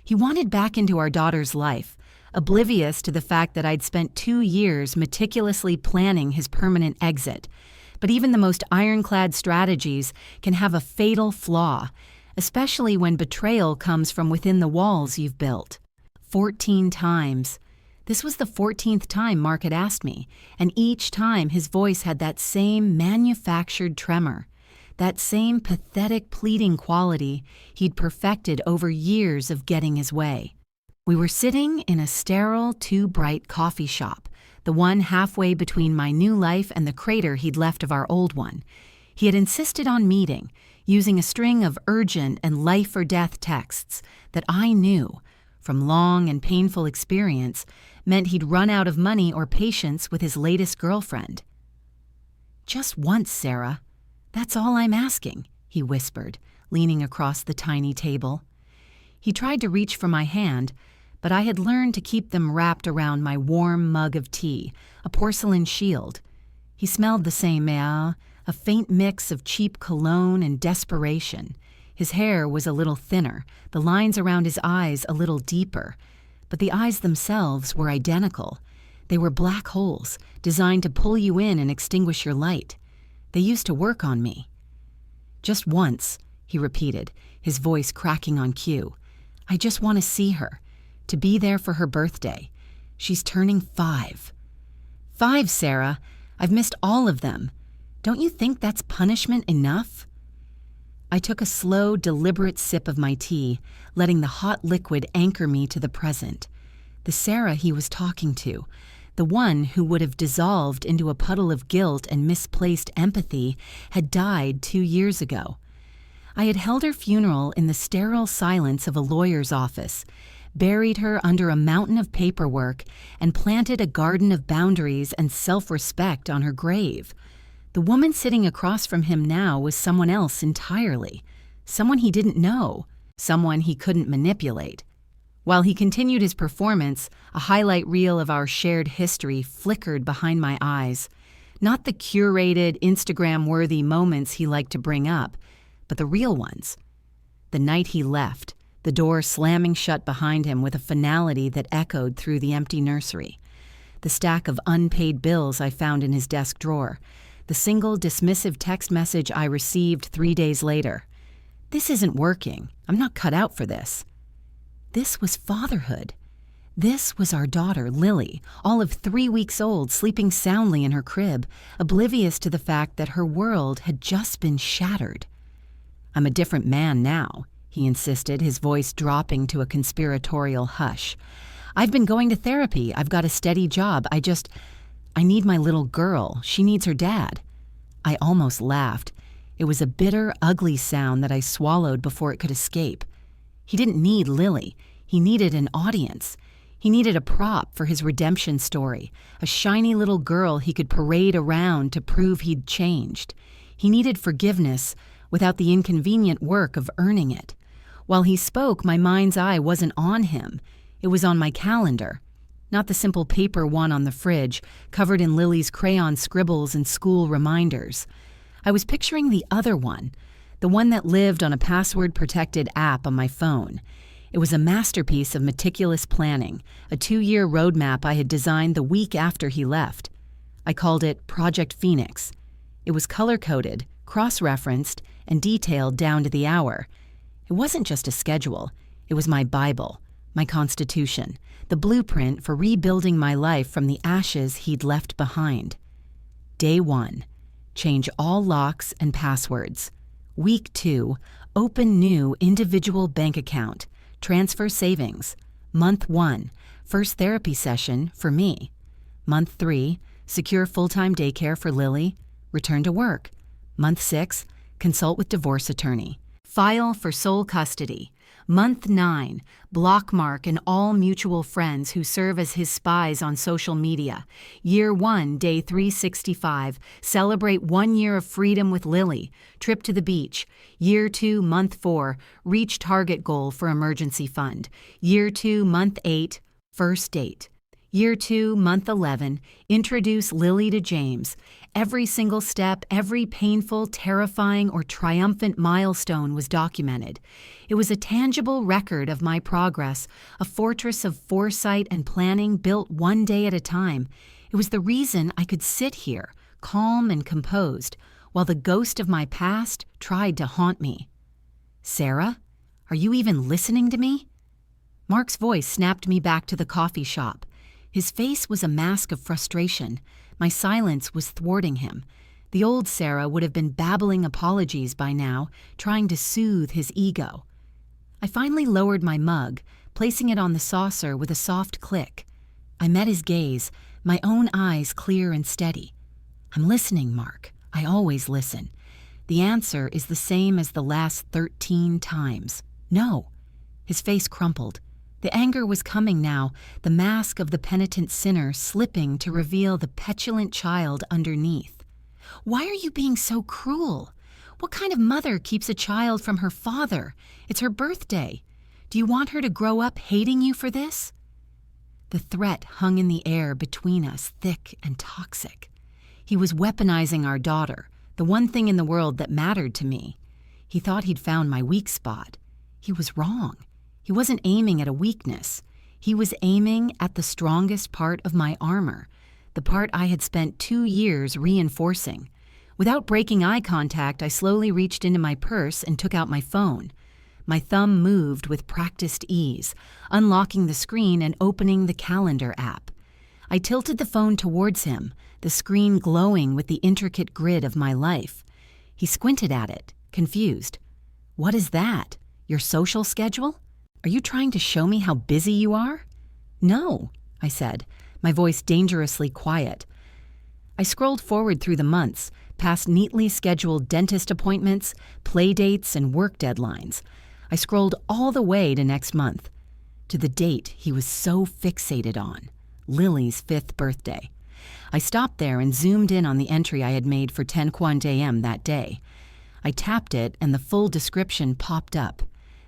He wanted back into our daughter's life, oblivious to the fact that I'd spent 2 years meticulously planning his permanent exit. But even the most ironclad strategies can have a fatal flaw, especially when betrayal comes from within the walls you've built. 14 times. This was the 14th time Mark had asked me, and each time his voice had that same manufactured tremor, that same pathetic pleading quality he'd perfected over years of getting his way. We were sitting in a sterile, too-bright coffee shop, the one halfway between my new life and the crater he'd left of our old one. He had insisted on meeting, using a string of urgent and life-or-death texts that I knew, from long and painful experience, meant he'd run out of money or patience with his latest girlfriend. "Just once, Sarah. That's all I'm asking," he whispered, leaning across the tiny table. He tried to reach for my hand, but I had learned to keep them wrapped around my warm mug of tea, a porcelain shield. He smelled the same, a faint mix of cheap cologne and desperation. His hair was a little thinner, the lines around his eyes a little deeper, but the eyes themselves were identical. They were black holes, designed to pull you in and extinguish your light. They used to work on me. "Just once," he repeated, his voice cracking on cue. "I just want to see her, to be there for her birthday. She's turning 5. 5, Sarah. I've missed all of them. Don't you think that's punishment enough?" I took a slow, deliberate sip of my tea, letting the hot liquid anchor me to the present. The Sarah he was talking to, the one who would have dissolved into a puddle of guilt and misplaced empathy, had died 2 years ago. I had held her funeral in the sterile silence of a lawyer's office, buried her under a mountain of paperwork, and planted a garden of boundaries and self-respect on her grave. The woman sitting across from him now was someone else entirely, someone he didn't know, someone he couldn't manipulate. While he continued his performance, a highlight reel of our shared history flickered behind my eyes. Not the curated, Instagram-worthy moments he liked to bring up, but the real ones. The night he left, the door slamming shut behind him with a finality that echoed through the empty nursery. The stack of unpaid bills I found in his desk drawer. The single dismissive text message I received 3 days later. "This isn't working. I'm not cut out for this." This was fatherhood. This was our daughter, Lily, all of 3 weeks old, sleeping soundly in her crib, oblivious to the fact that her world had just been shattered. "I'm a different man now," he insisted, his voice dropping to a conspiratorial hush. "I've been going to therapy. I've got a steady job. I need my little girl. She needs her dad." I almost laughed. It was a bitter, ugly sound that I swallowed before it could escape. He didn't need Lily. He needed an audience. He needed a prop for his redemption story, a shiny little girl he could parade around to prove he'd changed. He needed forgiveness without the inconvenient work of earning it. While he spoke, my mind's eye wasn't on him. It was on my calendar. Not the simple paper one on the fridge, covered in Lily's crayon scribbles and school reminders. I was picturing the other one, the one that lived on a password-protected app on my phone. It was a masterpiece of meticulous planning, a 2-year roadmap I had designed the week after he left. I called it Project Phoenix. It was color-coded, cross-referenced, and detailed down to the hour. It wasn't just a schedule. It was my Bible, my Constitution, the blueprint for rebuilding my life from the ashes he'd left behind. Day 1, change all locks and passwords. Week 2, open new individual bank account, transfer savings. Month 1, first therapy session for me. Month 3, secure full-time daycare for Lily, return to work. Month 6, consult with divorce attorney. File for sole custody. Month 9, block Mark and all mutual friends who serve as his spies on social media. Year 1, day 365, celebrate 1 year of freedom with Lily. Trip to the beach. Year 2, month 4, reach target goal for emergency fund. Year 2, month 8, first date. Year 2, month 11, introduce Lily to James. every single step, every painful, terrifying, or triumphant milestone was documented. It was a tangible record of my progress, a fortress of foresight and planning built one day at a time. It was the reason I could sit here, calm and composed, while the ghost of my past tried to haunt me. "Sarah, are you even listening to me?" Mark's voice snapped me back to the coffee shop. His face was a mask of frustration. My silence was thwarting him. The old Sarah would have been babbling apologies by now, trying to soothe his ego. I finally lowered my mug, placing it on the saucer with a soft click. I met his gaze, my own eyes clear and steady. "I'm listening, Mark. I always listen. The answer is the same as the last 13 times. No." His face crumpled. The anger was coming now, the mask of the penitent sinner slipping to reveal the petulant child underneath. "Why are you being so cruel? What kind of mother keeps a child from her father? It's her birthday. Do you want her to grow up hating you for this?" The threat hung in the air between us, thick and toxic. He was weaponizing our daughter, the one thing in the world that mattered to me. He thought he'd found my weak spot. He was wrong. He wasn't aiming at a weakness. He was aiming at the strongest part of my armor, the part I had spent 2 years reinforcing. Without breaking eye contact, I slowly reached into my purse and took out my phone. My thumb moved with practiced ease, unlocking the screen and opening the calendar app. I tilted the phone towards him, the screen glowing with the intricate grid of my life. He squinted at it, confused. "What is that? Your social schedule? Are you trying to show me how busy you are?" "No," I said, my voice dangerously quiet. I scrolled forward through the months, past neatly scheduled dentist appointments, play dates, and work deadlines. I scrolled all the way to next month, to the date he was so fixated on, Lily's 5th birthday. I stopped there and zoomed in on the entry I had made for 10:15 a.m. that day. I tapped it and the full description popped up.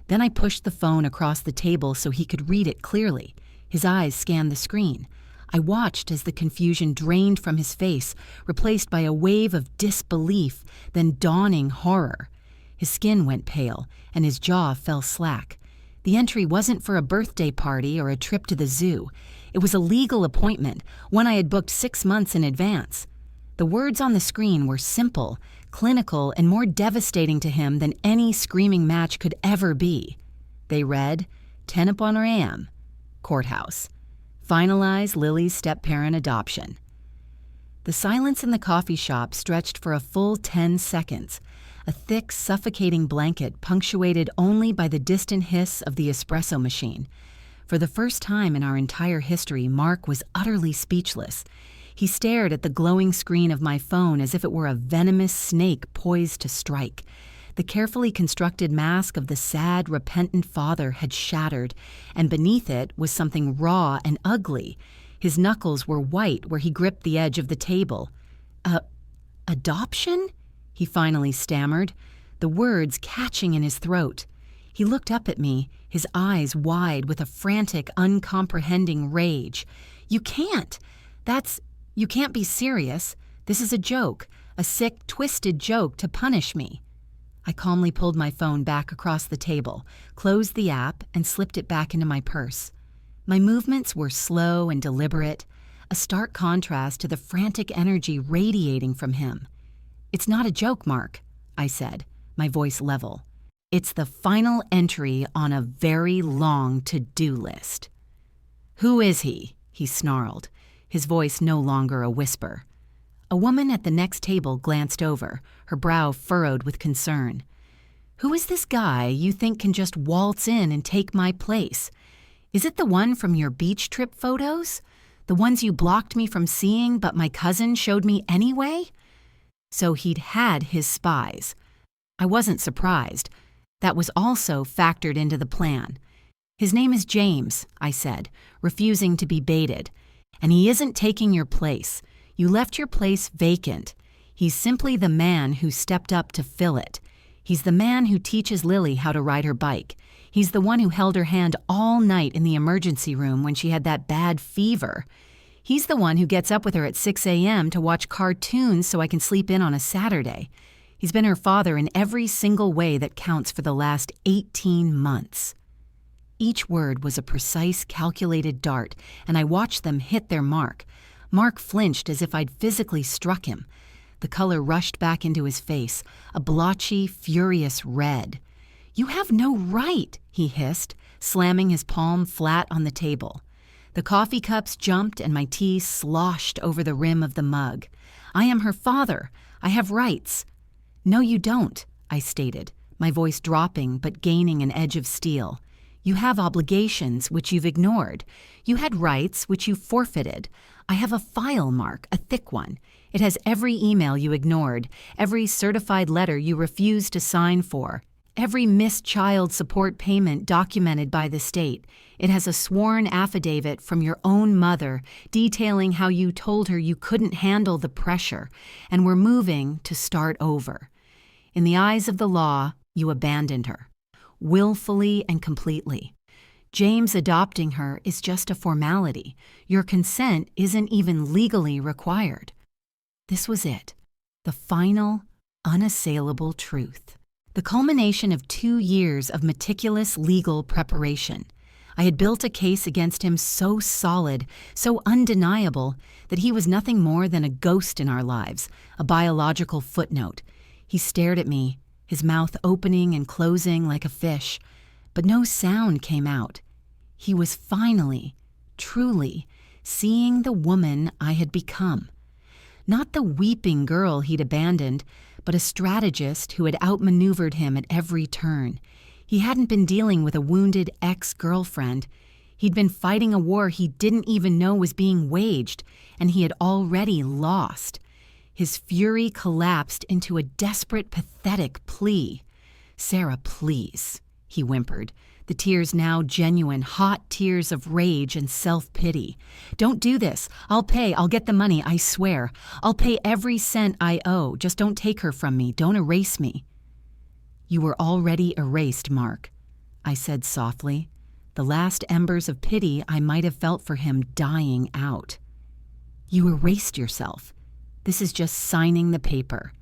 Then I pushed the phone across the table so he could read it clearly. His eyes scanned the screen. I watched as the confusion drained from his face, replaced by a wave of disbelief, then dawning horror. His skin went pale, and his jaw fell slack. The entry wasn't for a birthday party or a trip to the zoo. It was a legal appointment, one I had booked 6 months in advance. The words on the screen were simple, clinical, and more devastating to him than any screaming match could ever be. They read, 10 a.m., courthouse. Finalize Lily's step-parent adoption. The silence in the coffee shop stretched for a full 10 seconds, a thick, suffocating blanket punctuated only by the distant hiss of the espresso machine. For the first time in our entire history, Mark was utterly speechless. He stared at the glowing screen of my phone as if it were a venomous snake poised to strike. The carefully constructed mask of the sad, repentant father had shattered, and beneath it was something raw and ugly. His knuckles were white where he gripped the edge of the table. Adoption?" he finally stammered, the words catching in his throat. He looked up at me, his eyes wide with a frantic, uncomprehending rage. "You can't! You can't be serious. This is a joke, a sick, twisted joke to punish me." I calmly pulled my phone back across the table, closed the app, and slipped it back into my purse. My movements were slow and deliberate, a stark contrast to the frantic energy radiating from him. "It's not a joke, Mark," I said, my voice level. "It's the final entry on a very long to-do list." "Who is he?" he snarled, his voice no longer a whisper. A woman at the next table glanced over, her brow furrowed with concern. "Who is this guy you think can just waltz in and take my place? Is it the one from your beach trip photos? The ones you blocked me from seeing but my cousin showed me anyway?" So he'd had his spies. I wasn't surprised. That was also factored into the plan. "His name is James," I said, refusing to be baited. "And he isn't taking your place. You left your place vacant. He's simply the man who stepped up to fill it. He's the man who teaches Lily how to ride her bike. He's the one who held her hand all night in the emergency room when she had that bad fever. He's the one who gets up with her at 6 a.m. to watch cartoons so I can sleep in on a Saturday. He's been her father in every single way that counts for the last 18 months. Each word was a precise, calculated dart, and I watched them hit their mark. Mark flinched as if I'd physically struck him. The color rushed back into his face, a blotchy, furious red. "You have no right," he hissed, slamming his palm flat on the table. The coffee cups jumped and my tea sloshed over the rim of the mug. "I am her father. I have rights." "No, you don't," I stated, my voice dropping but gaining an edge of steel. "You have obligations, which you've ignored. You had rights, which you forfeited. I have a file, Mark, a thick one. It has every email you ignored, every certified letter you refused to sign for, every missed child support payment documented by the state. It has a sworn affidavit from your own mother detailing how you told her you couldn't handle the pressure and were moving to start over. In the eyes of the law, you abandoned her, willfully and completely. James adopting her is just a formality. Your consent isn't even legally required." This was it, the final, unassailable truth. The culmination of 2 years of meticulous legal preparation. I had built a case against him so solid, so undeniable, that he was nothing more than a ghost in our lives, a biological footnote. He stared at me, his mouth opening and closing like a fish, but no sound came out. He was finally, truly, seeing the woman I had become. Not the weeping girl he'd abandoned, but a strategist who had outmaneuvered him at every turn. He hadn't been dealing with a wounded ex-girlfriend. He'd been fighting a war he didn't even know was being waged, and he had already lost. His fury collapsed into a desperate, pathetic plea. "Sarah, please," he whimpered, the tears now genuine, hot tears of rage and self-pity. "Don't do this. I'll pay. I'll get the money, I swear. I'll pay every cent I owe. Just don't take her from me. Don't erase me." "You were already erased, Mark," I said softly, the last embers of pity I might have felt for him dying out. "You erased yourself. This is just signing the paper.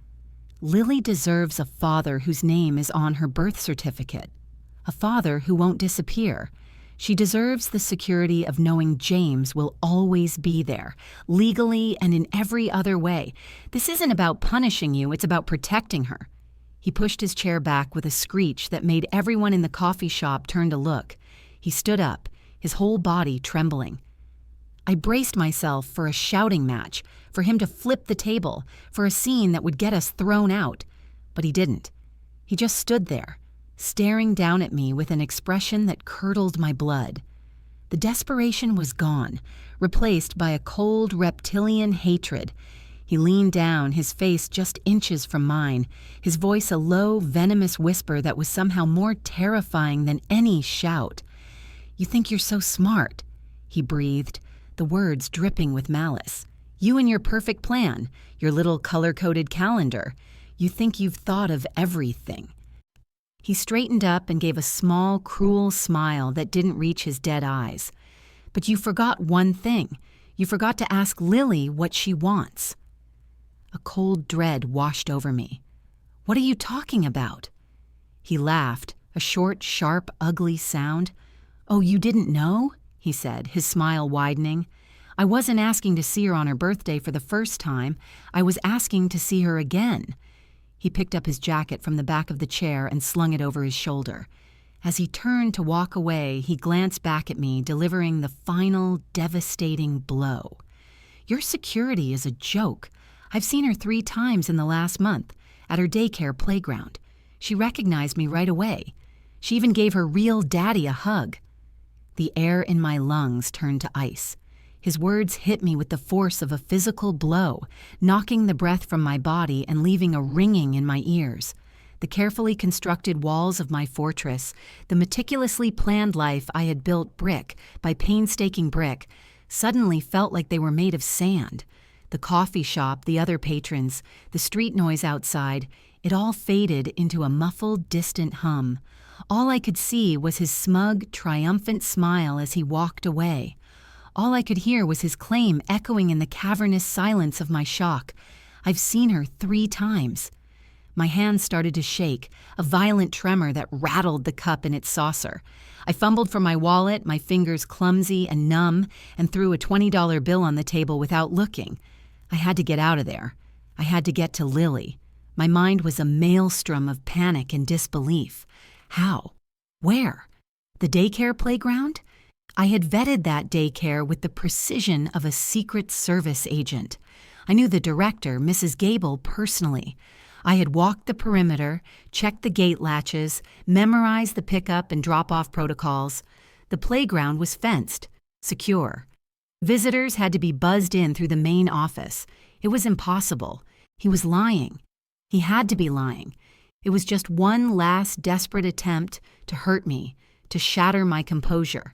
Lily deserves a father whose name is on her birth certificate. A father who won't disappear. She deserves the security of knowing James will always be there, legally and in every other way. This isn't about punishing you, it's about protecting her." He pushed his chair back with a screech that made everyone in the coffee shop turn to look. He stood up, his whole body trembling. I braced myself for a shouting match, for him to flip the table, for a scene that would get us thrown out. But he didn't. He just stood there, staring down at me with an expression that curdled my blood. The desperation was gone, replaced by a cold reptilian hatred. He leaned down, his face just inches from mine, his voice a low, venomous whisper that was somehow more terrifying than any shout. "You think you're so smart," he breathed, the words dripping with malice. "You and your perfect plan, your little color-coded calendar. You think you've thought of everything." He straightened up and gave a small, cruel smile that didn't reach his dead eyes. "But you forgot one thing. You forgot to ask Lily what she wants." A cold dread washed over me. "What are you talking about?" He laughed, a short, sharp, ugly sound. "Oh, you didn't know?" he said, his smile widening. "I wasn't asking to see her on her birthday for the first time. I was asking to see her again." He picked up his jacket from the back of the chair and slung it over his shoulder. As he turned to walk away, he glanced back at me, delivering the final, devastating blow. "Your security is a joke. I've seen her 3 times in the last month, at her daycare playground. She recognized me right away. She even gave her real daddy a hug." The air in my lungs turned to ice. His words hit me with the force of a physical blow, knocking the breath from my body and leaving a ringing in my ears. The carefully constructed walls of my fortress, the meticulously planned life I had built brick by painstaking brick, suddenly felt like they were made of sand. The coffee shop, the other patrons, the street noise outside, it all faded into a muffled, distant hum. All I could see was his smug, triumphant smile as he walked away. All I could hear was his claim echoing in the cavernous silence of my shock. I've seen her 3 times. My hands started to shake, a violent tremor that rattled the cup in its saucer. I fumbled for my wallet, my fingers clumsy and numb, and threw a $20 bill on the table without looking. I had to get out of there. I had to get to Lily. My mind was a maelstrom of panic and disbelief. How? Where? The daycare playground? I had vetted that daycare with the precision of a Secret Service agent. I knew the director, Mrs. Gable, personally. I had walked the perimeter, checked the gate latches, memorized the pickup and drop-off protocols. The playground was fenced, secure. Visitors had to be buzzed in through the main office. It was impossible. He was lying. He had to be lying. It was just one last desperate attempt to hurt me, to shatter my composure.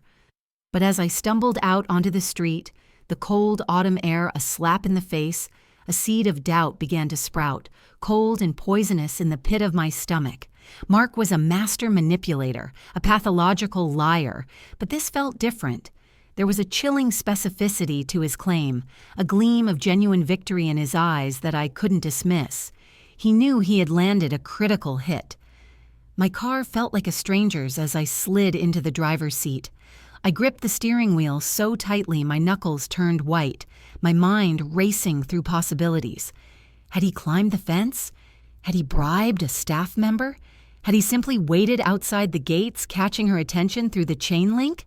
But as I stumbled out onto the street, the cold autumn air a slap in the face, a seed of doubt began to sprout, cold and poisonous in the pit of my stomach. Mark was a master manipulator, a pathological liar, but this felt different. There was a chilling specificity to his claim, a gleam of genuine victory in his eyes that I couldn't dismiss. He knew he had landed a critical hit. My car felt like a stranger's as I slid into the driver's seat. I gripped the steering wheel so tightly my knuckles turned white, my mind racing through possibilities. Had he climbed the fence? Had he bribed a staff member? Had he simply waited outside the gates, catching her attention through the chain link?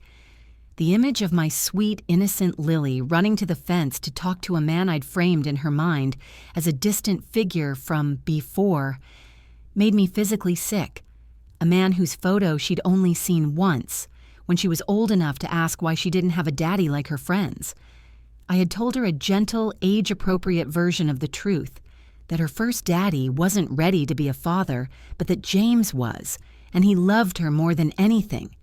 The image of my sweet, innocent Lily running to the fence to talk to a man I'd framed in her mind as a distant figure from before made me physically sick. A man whose photo she'd only seen once, when she was old enough to ask why she didn't have a daddy like her friends. I had told her a gentle, age-appropriate version of the truth, that her first daddy wasn't ready to be a father, but that James was, and he loved her more than anything.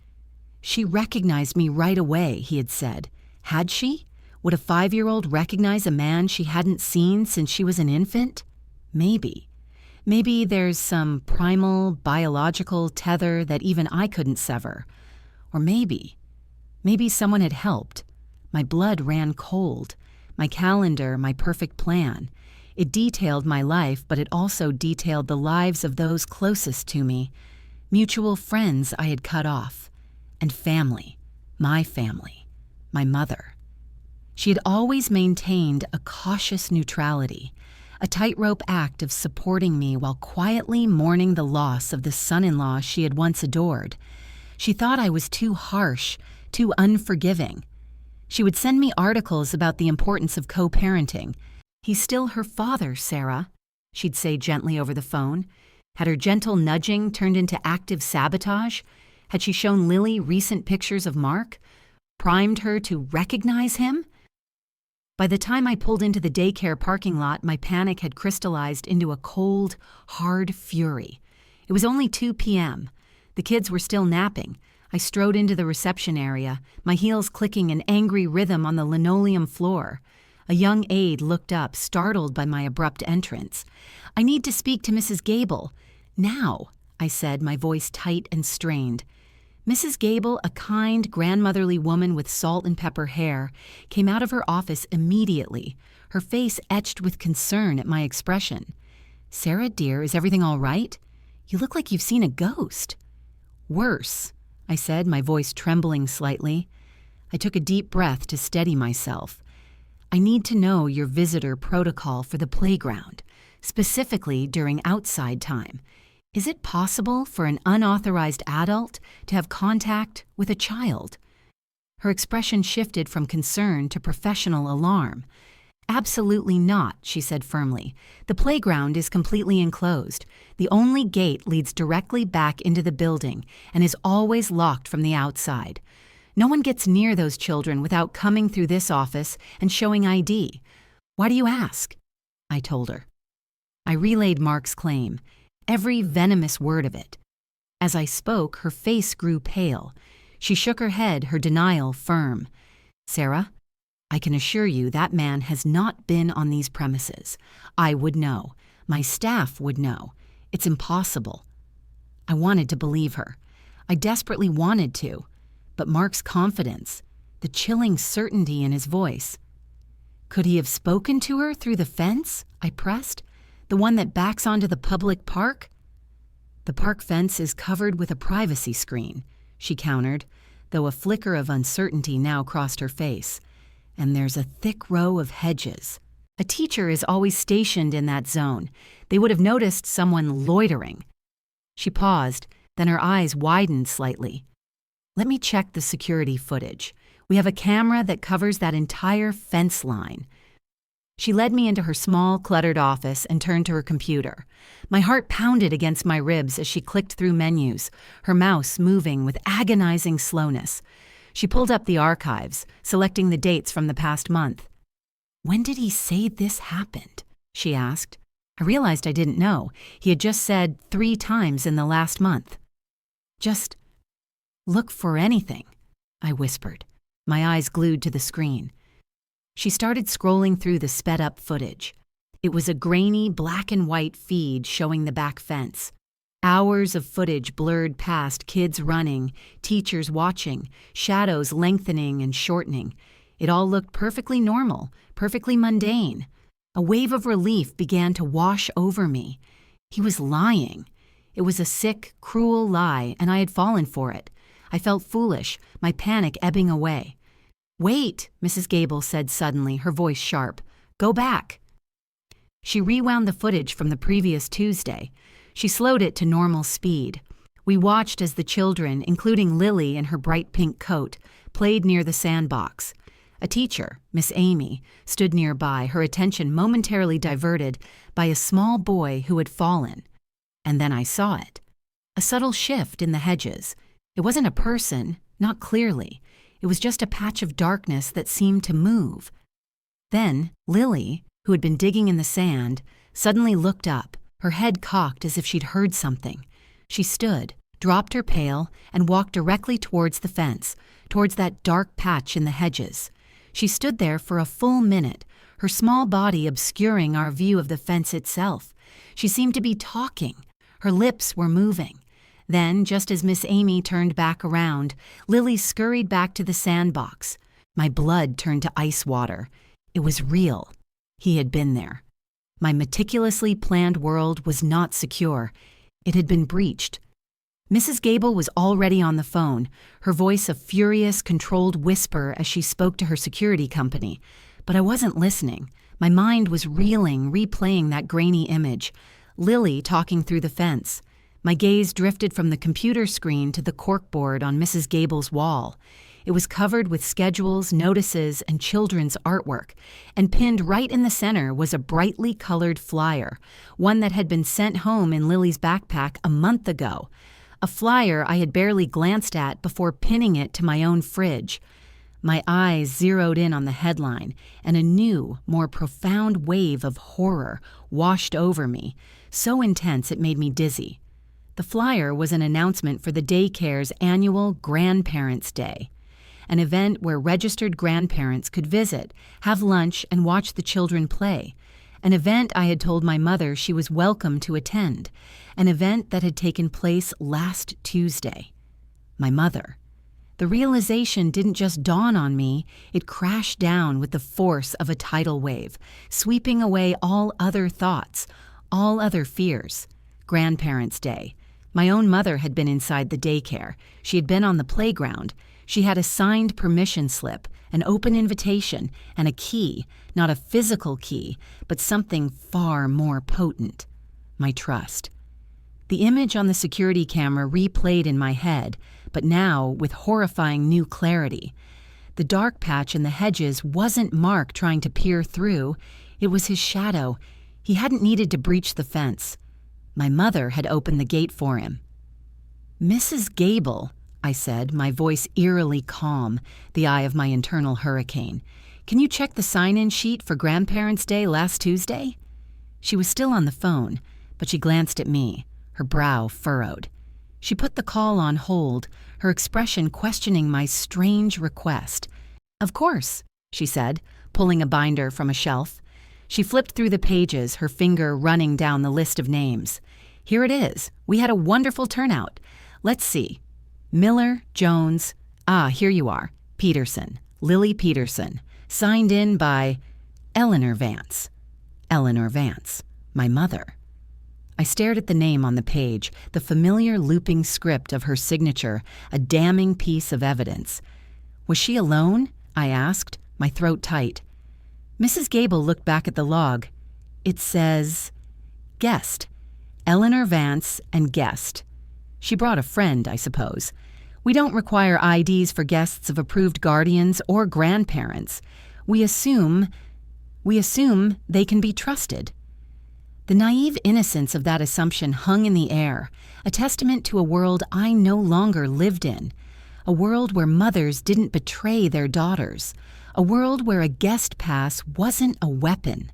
She recognized me right away, he had said. Had she? Would a 5-year-old recognize a man she hadn't seen since she was an infant? Maybe. Maybe there's some primal, biological tether that even I couldn't sever. Or maybe someone had helped. My blood ran cold. My calendar, my perfect plan. It detailed my life, but it also detailed the lives of those closest to me. Mutual friends I had cut off. And family. My family. My mother. She had always maintained a cautious neutrality, a tightrope act of supporting me while quietly mourning the loss of the son-in-law she had once adored. She thought I was too harsh, too unforgiving. She would send me articles about the importance of co-parenting. He's still her father, Sarah, she'd say gently over the phone. Had her gentle nudging turned into active sabotage? Had she shown Lily recent pictures of Mark? Primed her to recognize him? By the time I pulled into the daycare parking lot, my panic had crystallized into a cold, hard fury. It was only 2 p.m. The kids were still napping. I strode into the reception area, my heels clicking an angry rhythm on the linoleum floor. A young aide looked up, startled by my abrupt entrance. "I need to speak to Mrs. Gable. Now," I said, my voice tight and strained. Mrs. Gable, a kind, grandmotherly woman with salt and pepper hair, came out of her office immediately, her face etched with concern at my expression. "Sarah, dear, is everything all right? You look like you've seen a ghost." "Worse," I said, my voice trembling slightly. I took a deep breath to steady myself. "I need to know your visitor protocol for the playground, specifically during outside time. Is it possible for an unauthorized adult to have contact with a child?" Her expression shifted from concern to professional alarm. "Absolutely not," she said firmly. "The playground is completely enclosed. The only gate leads directly back into the building and is always locked from the outside. No one gets near those children without coming through this office and showing ID. Why do you ask?" I told her. I relayed Mark's claim, every venomous word of it. As I spoke, her face grew pale. She shook her head, her denial firm. "Sarah, I can assure you that man has not been on these premises. I would know. My staff would know. It's impossible." I wanted to believe her. I desperately wanted to. But Mark's confidence, the chilling certainty in his voice. Could he have spoken to her through the fence? I pressed. The one that backs onto the public park? The park fence is covered with a privacy screen, she countered, though a flicker of uncertainty now crossed her face. And there's a thick row of hedges. A teacher is always stationed in that zone. They would have noticed someone loitering. She paused, then her eyes widened slightly. Let me check the security footage. We have a camera that covers that entire fence line. She led me into her small, cluttered office and turned to her computer. My heart pounded against my ribs as she clicked through menus, her mouse moving with agonizing slowness. She pulled up the archives, selecting the dates from the past month. When did he say this happened? She asked. I realized I didn't know. He had just said 3 times in the last month. Just look for anything, I whispered, my eyes glued to the screen. She started scrolling through the sped-up footage. It was a grainy black and white feed showing the back fence. Hours of footage blurred past kids running, teachers watching, shadows lengthening and shortening. It all looked perfectly normal, perfectly mundane. A wave of relief began to wash over me. He was lying. It was a sick, cruel lie, and I had fallen for it. I felt foolish, my panic ebbing away. Wait, Mrs. Gable said suddenly, her voice sharp. Go back. She rewound the footage from the previous Tuesday. She slowed it to normal speed. We watched as the children, including Lily in her bright pink coat, played near the sandbox. A teacher, Miss Amy, stood nearby, her attention momentarily diverted by a small boy who had fallen. And then I saw it. A subtle shift in the hedges. It wasn't a person, not clearly. It was just a patch of darkness that seemed to move. Then Lily, who had been digging in the sand, suddenly looked up, her head cocked as if she'd heard something. She stood, dropped her pail, and walked directly towards the fence, towards that dark patch in the hedges. She stood there for a full minute, her small body obscuring our view of the fence itself. She seemed to be talking. Her lips were moving. Then, just as Miss Amy turned back around, Lily scurried back to the sandbox. My blood turned to ice water. It was real. He had been there. My meticulously planned world was not secure. It had been breached. Mrs. Gable was already on the phone, her voice a furious, controlled whisper as she spoke to her security company. But I wasn't listening. My mind was reeling, replaying that grainy image. Lily talking through the fence. My gaze drifted from the computer screen to the corkboard on Mrs. Gable's wall. It was covered with schedules, notices, and children's artwork, and pinned right in the center was a brightly colored flyer, one that had been sent home in Lily's backpack a month ago. A flyer I had barely glanced at before pinning it to my own fridge. My eyes zeroed in on the headline, and a new, more profound wave of horror washed over me, so intense it made me dizzy. The flyer was an announcement for the daycare's annual Grandparents' Day, an event where registered grandparents could visit, have lunch, and watch the children play. An event I had told my mother she was welcome to attend. An event that had taken place last Tuesday. My mother. The realization didn't just dawn on me, it crashed down with the force of a tidal wave, sweeping away all other thoughts, all other fears. Grandparents' Day. My own mother had been inside the daycare. She had been on the playground. She had a signed permission slip, an open invitation, and a key, not a physical key, but something far more potent. My trust. The image on the security camera replayed in my head, but now with horrifying new clarity. The dark patch in the hedges wasn't Mark trying to peer through. It was his shadow. He hadn't needed to breach the fence. My mother had opened the gate for him. Mrs. Gable, I said, my voice eerily calm, the eye of my internal hurricane. Can you check the sign-in sheet for Grandparents' Day last Tuesday? She was still on the phone, but she glanced at me, her brow furrowed. She put the call on hold, her expression questioning my strange request. Of course, she said, pulling a binder from a shelf. She flipped through the pages, her finger running down the list of names. Here it is. We had a wonderful turnout. Let's see. Miller, Jones, here you are, Peterson, Lily Peterson, signed in by Eleanor Vance. Eleanor Vance, my mother. I stared at the name on the page, the familiar looping script of her signature, a damning piece of evidence. Was she alone? I asked, my throat tight. Mrs. Gable looked back at the log. It says, guest. Eleanor Vance and guest. She brought a friend, I suppose. We don't require IDs for guests of approved guardians or grandparents. We assume they can be trusted. The naive innocence of that assumption hung in the air, a testament to a world I no longer lived in, a world where mothers didn't betray their daughters, a world where a guest pass wasn't a weapon.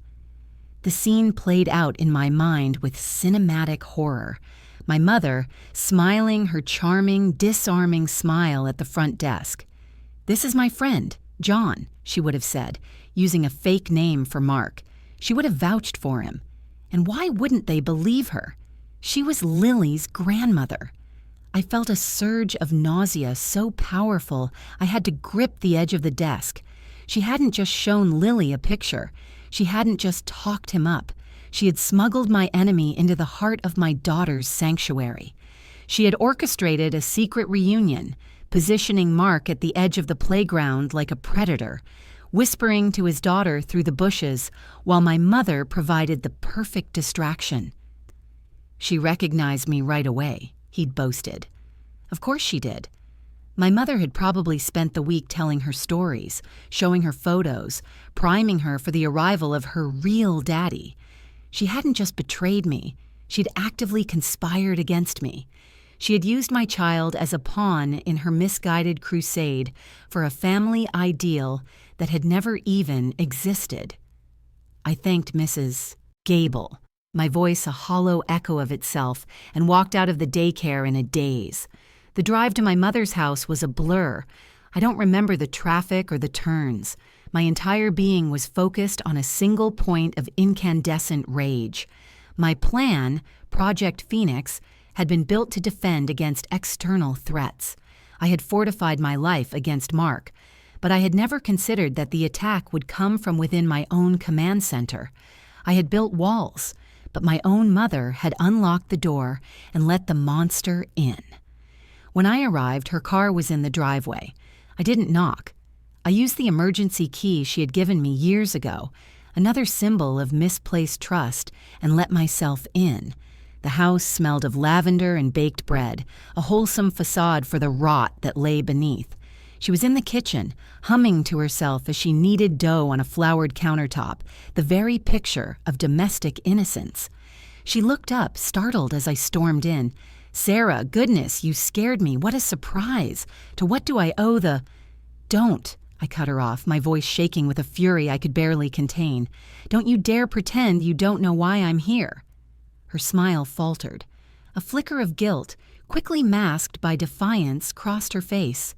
The scene played out in my mind with cinematic horror. My mother, smiling her charming, disarming smile at the front desk. "This is my friend, John," she would have said, using a fake name for Mark. She would have vouched for him. And why wouldn't they believe her? She was Lily's grandmother. I felt a surge of nausea so powerful I had to grip the edge of the desk. She hadn't just shown Lily a picture. She hadn't just talked him up. She had smuggled my enemy into the heart of my daughter's sanctuary. She had orchestrated a secret reunion, positioning Mark at the edge of the playground like a predator, whispering to his daughter through the bushes while my mother provided the perfect distraction. She recognized me right away, he'd boasted. Of course she did. My mother had probably spent the week telling her stories, showing her photos, priming her for the arrival of her real daddy. She hadn't just betrayed me, she'd actively conspired against me. She had used my child as a pawn in her misguided crusade for a family ideal that had never even existed. I thanked Mrs. Gable, my voice a hollow echo of itself, and walked out of the daycare in a daze. The drive to my mother's house was a blur. I don't remember the traffic or the turns. My entire being was focused on a single point of incandescent rage. My plan, Project Phoenix, had been built to defend against external threats. I had fortified my life against Mark, but I had never considered that the attack would come from within my own command center. I had built walls, but my own mother had unlocked the door and let the monster in. When I arrived, her car was in the driveway. I didn't knock. I used the emergency key she had given me years ago, another symbol of misplaced trust, and let myself in. The house smelled of lavender and baked bread, a wholesome facade for the rot that lay beneath. She was in the kitchen, humming to herself as she kneaded dough on a floured countertop, the very picture of domestic innocence. She looked up, startled as I stormed in. "Sarah, goodness, you scared me. What a surprise. To what do I owe the—" "Don't," I cut her off, my voice shaking with a fury I could barely contain. "Don't you dare pretend you don't know why I'm here." Her smile faltered. A flicker of guilt, quickly masked by defiance, crossed her face.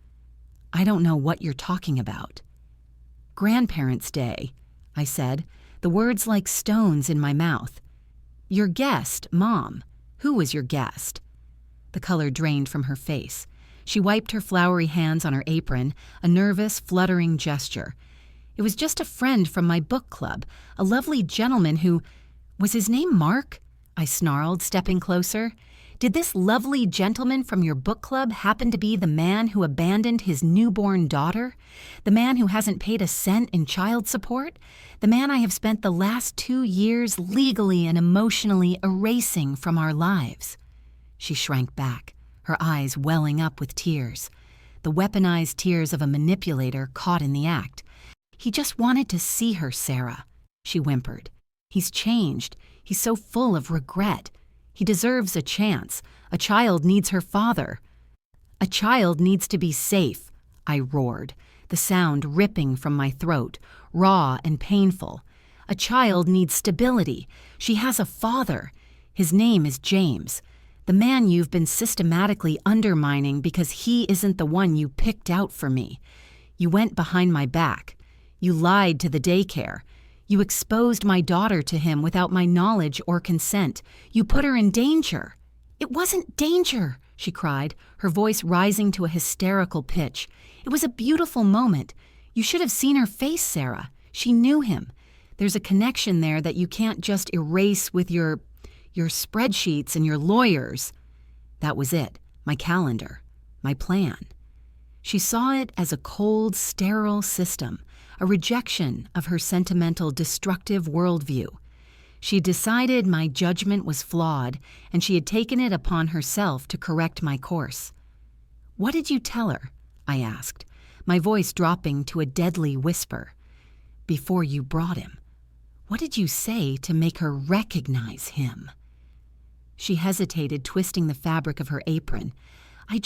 "I don't know what you're talking about." "Grandparents' Day," I said, the words like stones in my mouth. "Your guest, Mom. Who was your guest?" The color drained from her face. She wiped her floury hands on her apron, a nervous, fluttering gesture. "It was just a friend from my book club, a lovely gentleman who— Was his name Mark?" I snarled, stepping closer. "Did this lovely gentleman from your book club happen to be the man who abandoned his newborn daughter? The man who hasn't paid a cent in child support? The man I have spent the last 2 years legally and emotionally erasing from our lives?" She shrank back, her eyes welling up with tears. The weaponized tears of a manipulator caught in the act. "He just wanted to see her, Sarah," she whimpered. "He's changed. He's so full of regret. He deserves a chance. A child needs her father." "A child needs to be safe," I roared, the sound ripping from my throat, raw and painful. "A child needs stability. She has a father. His name is James. The man you've been systematically undermining because he isn't the one you picked out for me. You went behind my back. You lied to the daycare. You exposed my daughter to him without my knowledge or consent. You put her in danger." "It wasn't danger," she cried, her voice rising to a hysterical pitch. "It was a beautiful moment. You should have seen her face, Sarah. She knew him. There's a connection there that you can't just erase with your spreadsheets and your lawyers. That was it, my calendar, my plan. She saw it as a cold, sterile system, a rejection of her sentimental, destructive worldview. She had decided my judgment was flawed, and she had taken it upon herself to correct my course. "What did you tell her?" I asked, my voice dropping to a deadly whisper. "Before you brought him. What did you say to make her recognize him?" She hesitated, twisting the fabric of her apron. I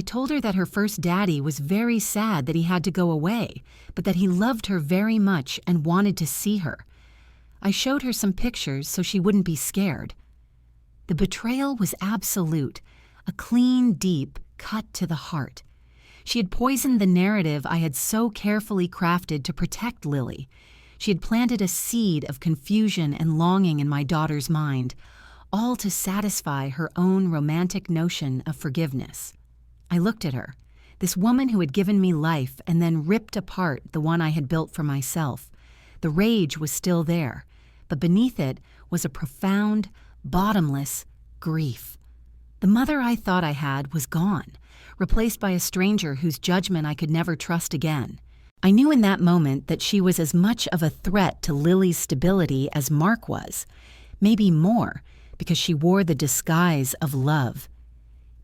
told her that her first daddy was very sad that he had to go away, but that he loved her very much and wanted to see her. I showed her some pictures so she wouldn't be scared. The betrayal was absolute, a clean, deep cut to the heart. She had poisoned the narrative I had so carefully crafted to protect Lily. She had planted a seed of confusion and longing in my daughter's mind, all to satisfy her own romantic notion of forgiveness. I looked at her, this woman who had given me life and then ripped apart the one I had built for myself. The rage was still there, but beneath it was a profound, bottomless grief. The mother I thought I had was gone, replaced by a stranger whose judgment I could never trust again. I knew in that moment that she was as much of a threat to Lily's stability as Mark was, maybe more, because she wore the disguise of love.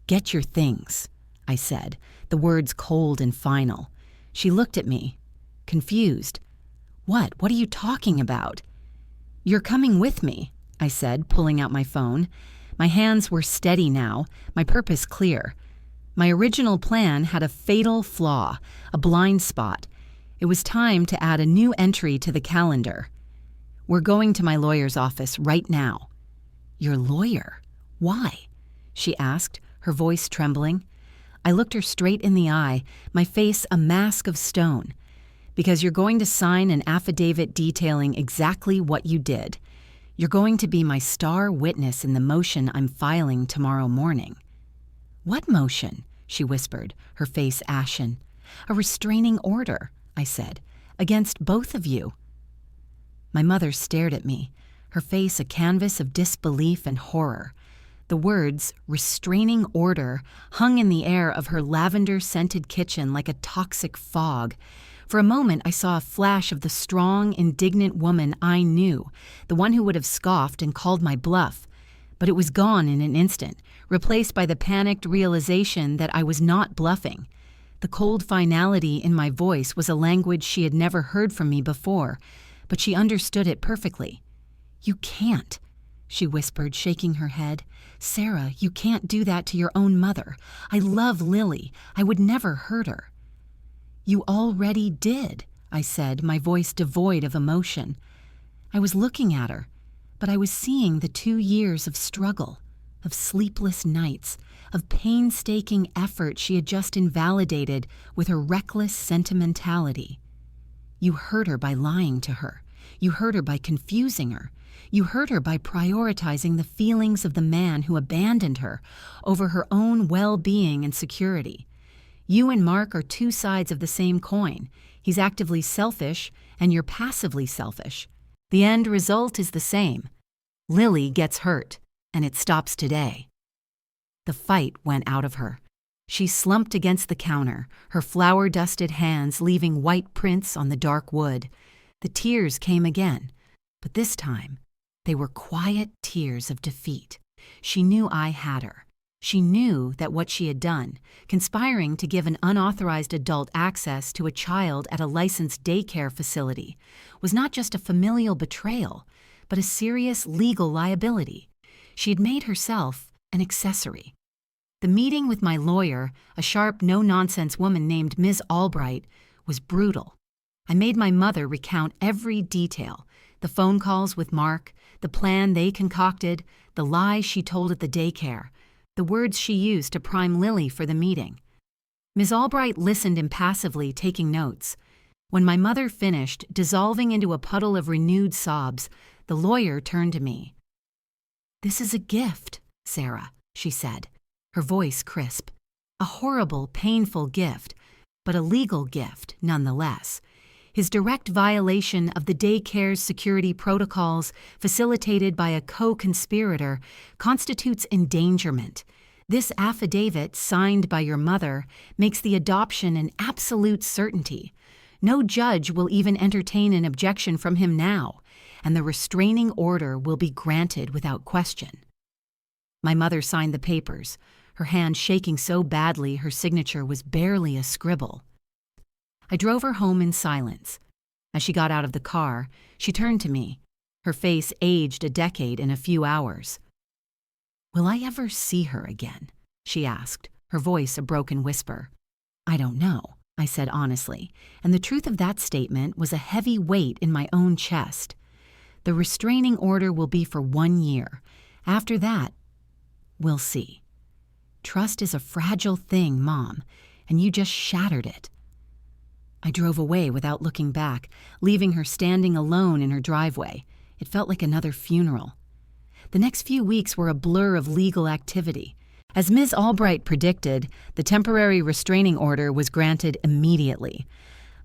"Get your things," I said, the words cold and final. She looked at me, confused. What are you talking about?" "You're coming with me," I said, pulling out my phone. My hands were steady now, my purpose clear. My original plan had a fatal flaw, a blind spot. It was time to add a new entry to the calendar. "We're going to my lawyer's office right now." "Your lawyer? Why?" she asked, her voice trembling. I looked her straight in the eye, my face a mask of stone. "Because you're going to sign an affidavit detailing exactly what you did. You're going to be my star witness in the motion I'm filing tomorrow morning." "What motion?" she whispered, her face ashen. "A restraining order," I said, "against both of you." My mother stared at me, her face a canvas of disbelief and horror. The words, restraining order, hung in the air of her lavender-scented kitchen like a toxic fog. For a moment I saw a flash of the strong, indignant woman I knew, the one who would have scoffed and called my bluff. But it was gone in an instant, replaced by the panicked realization that I was not bluffing. The cold finality in my voice was a language she had never heard from me before, but she understood it perfectly. "You can't," she whispered, shaking her head. "Sarah, you can't do that to your own mother. I love Lily. I would never hurt her." "You already did," I said, my voice devoid of emotion. I was looking at her, but I was seeing the 2 years of struggle, of sleepless nights, of painstaking effort she had just invalidated with her reckless sentimentality. "You hurt her by lying to her. You hurt her by confusing her. You hurt her by prioritizing the feelings of the man who abandoned her over her own well-being and security. You and Mark are two sides of the same coin. He's actively selfish, and you're passively selfish. The end result is the same. Lily gets hurt, and it stops today." The fight went out of her. She slumped against the counter, her flour-dusted hands leaving white prints on the dark wood. The tears came again, but this time they were quiet tears of defeat. She knew I had her. She knew that what she had done, conspiring to give an unauthorized adult access to a child at a licensed daycare facility, was not just a familial betrayal, but a serious legal liability. She had made herself an accessory. The meeting with my lawyer, a sharp, no-nonsense woman named Ms. Albright, was brutal. I made my mother recount every detail, the phone calls with Mark, the plan they concocted, the lies she told at the daycare, the words she used to prime Lily for the meeting. Ms. Albright listened impassively, taking notes. When my mother finished, dissolving into a puddle of renewed sobs, the lawyer turned to me. "This is a gift, Sarah," she said, her voice crisp. "A horrible, painful gift, but a legal gift nonetheless. His direct violation of the daycare's security protocols facilitated by a co-conspirator constitutes endangerment. This affidavit, signed by your mother, makes the adoption an absolute certainty. No judge will even entertain an objection from him now, and the restraining order will be granted without question. My mother signed the papers, her hand shaking so badly her signature was barely a scribble. I drove her home in silence. As she got out of the car, she turned to me. Her face aged a decade in a few hours. "Will I ever see her again?" she asked, her voice a broken whisper. "I don't know," I said honestly, and the truth of that statement was a heavy weight in my own chest. The restraining order will be for 1 year. After that, we'll see. Trust is a fragile thing, Mom, and you just shattered it. I drove away without looking back, leaving her standing alone in her driveway. It felt like another funeral. The next few weeks were a blur of legal activity. As Ms. Albright predicted, the temporary restraining order was granted immediately.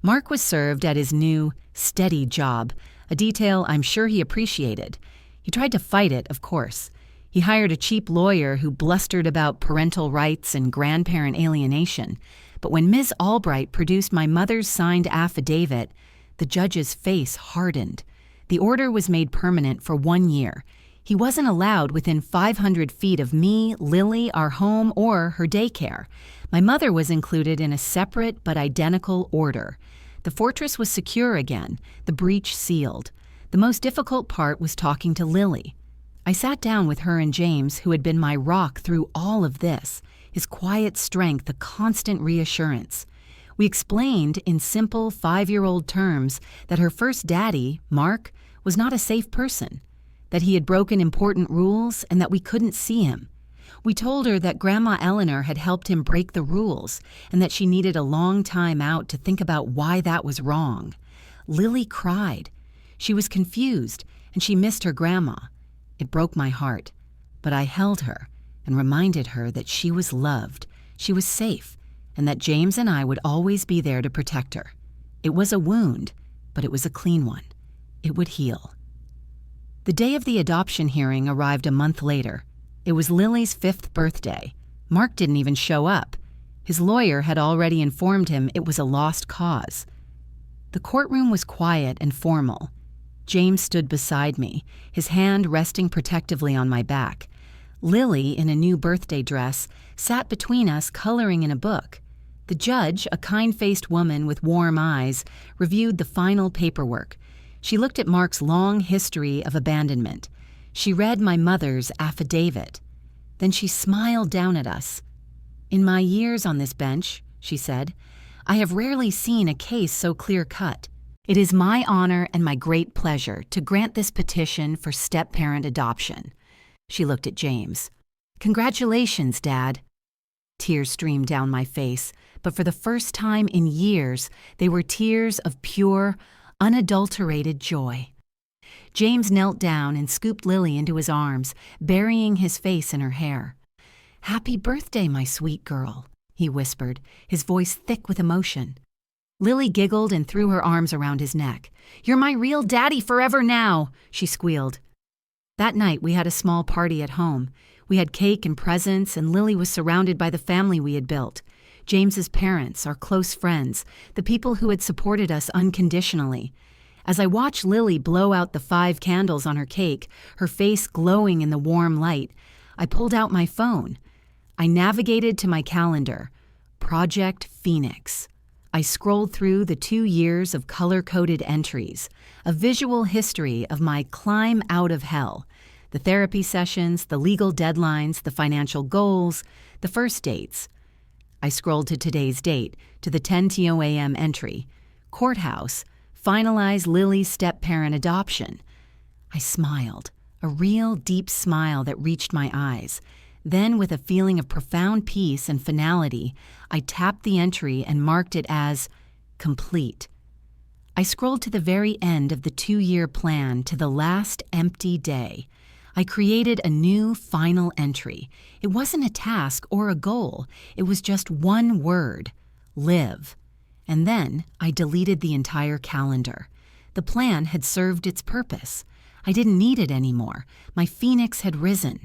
Mark was served at his new, steady job, a detail I'm sure he appreciated. He tried to fight it, of course. He hired a cheap lawyer who blustered about parental rights and grandparent alienation. But when Ms. Albright produced my mother's signed affidavit, the judge's face hardened. The order was made permanent for 1 year. He wasn't allowed within 500 feet of me, Lily, our home, or her daycare. My mother was included in a separate but identical order. The fortress was secure again, the breach sealed. The most difficult part was talking to Lily. I sat down with her and James, who had been my rock through all of this, his quiet strength a constant reassurance. We explained in simple 5-year-old terms that her first daddy, Mark, was not a safe person, that he had broken important rules and that we couldn't see him. We told her that Grandma Eleanor had helped him break the rules and that she needed a long time out to think about why that was wrong. Lily cried. She was confused and she missed her grandma. It broke my heart, but I held her and reminded her that she was loved, she was safe, and that James and I would always be there to protect her. It was a wound, but it was a clean one. It would heal. The day of the adoption hearing arrived a month later. It was Lily's 5th birthday. Mark didn't even show up. His lawyer had already informed him it was a lost cause. The courtroom was quiet and formal. James stood beside me, his hand resting protectively on my back. Lily, in a new birthday dress, sat between us coloring in a book. The judge, a kind-faced woman with warm eyes, reviewed the final paperwork. She looked at Mark's long history of abandonment. She read my mother's affidavit. Then she smiled down at us. "In my years on this bench," she said, "I have rarely seen a case so clear-cut. It is my honor and my great pleasure to grant this petition for step-parent adoption." She looked at James. "Congratulations, Dad." Tears streamed down my face, but for the first time in years, they were tears of pure, unadulterated joy. James knelt down and scooped Lily into his arms, burying his face in her hair. "Happy birthday, my sweet girl," he whispered, his voice thick with emotion. Lily giggled and threw her arms around his neck. "You're my real daddy forever now," she squealed. That night, we had a small party at home. We had cake and presents, and Lily was surrounded by the family we had built. James's parents, our close friends, the people who had supported us unconditionally. As I watched Lily blow out the 5 candles on her cake, her face glowing in the warm light, I pulled out my phone. I navigated to my calendar. Project Phoenix. I scrolled through the 2 years of color-coded entries, a visual history of my climb out of hell, the therapy sessions, the legal deadlines, the financial goals, the first dates. I scrolled to today's date, to the 10:00 a.m. entry. Courthouse, finalize Lily's step-parent adoption. I smiled, a real deep smile that reached my eyes. Then, with a feeling of profound peace and finality, I tapped the entry and marked it as complete. I scrolled to the very end of the 2-year plan, to the last empty day. I created a new final entry. It wasn't a task or a goal. It was just one word: live. And then I deleted the entire calendar. The plan had served its purpose. I didn't need it anymore. My phoenix had risen.